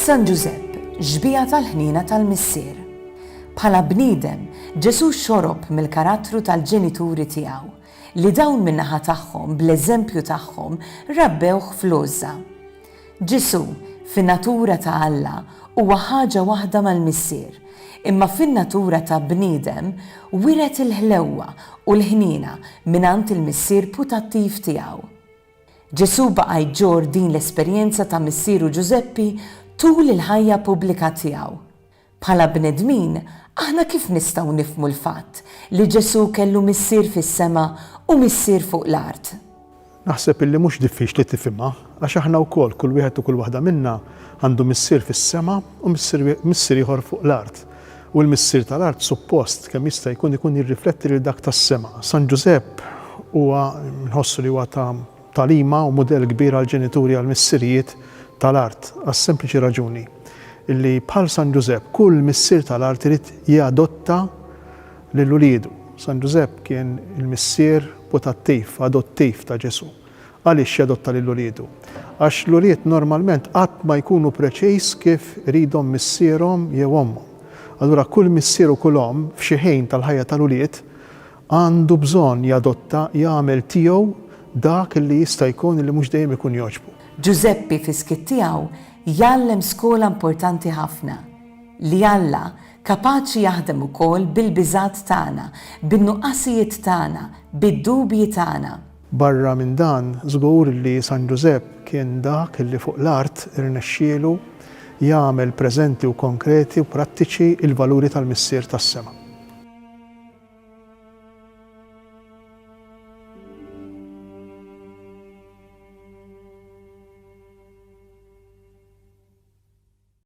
San Giusepp, ġbija tal-ħnina tal-missier. Bħala bniedem, Ġesu xorob mill-karattru tal-ġenituri tiegħu li dawn min-naħa tagħhom bl-eżempju tagħhom rabbewh fl-Għoża. Ġesu fin-natura ta' Alla huwa ħaġa waħda mal-missier, imma fin-natura ta' bniedem wiret il-ħlewwa u l-ħnina mingħand il-missier putattiv tiegħu. Ġesu baqa' jġorr din l-esperjenza ta' missieru Giuseppi tul il-ħajja pubblika tiegħu. Bħala bnedmin, aħna kif nistgħu nifhmu l-fatt li Ġesu kellu missier fis-sema u missier fuq l-art? Naħseb illi mhux diffiċli tifhimha, għax aħna wkoll kull wieħed u kull waħda minna għandu missier fis-sema u missier ieħor fuq l-art. U l-missier tal-art suppost kemm jista' jkun jirrifletti lil dak tas-sema. San Giusepp huwa nħossu li huwa ta' talima u mudell kbir għal ġenituri għal missirijiet tal-art għas sempliċi raġuni illi bħal San Giusepp kull missier tal-art irid jadotta lil uliedu. San Giusepp kien il-missier putattiv, adottiv ta' Ġesu. Għaliex jadotta lil uliedu? Għax l-ulied normalment qatt ma jkunu preċiż kif ridhom missierhom jew ommhom. Allura kull missier u kull omm f'xi ħin tal-ħajja tal-ulied għandu bżonn jadotta jagħmel tiegħu dak li jista' jkun li mhux dejjem ikun jogħġbu. Giuseppi fis-skitt tiegħu jgħallem skola importanti ħafna li Alla kapaċi jaħdem ukoll bil-biżgħat tagħna, bin-nuqqasijiet tagħna, bid-dubji tagħna. Barra minn dan, żgur li San Giusepp kien dak li fuq l-art irnexxielu jagħmel preżenti u konkreti u prattiċi il-valuri tal-missier tas-sema.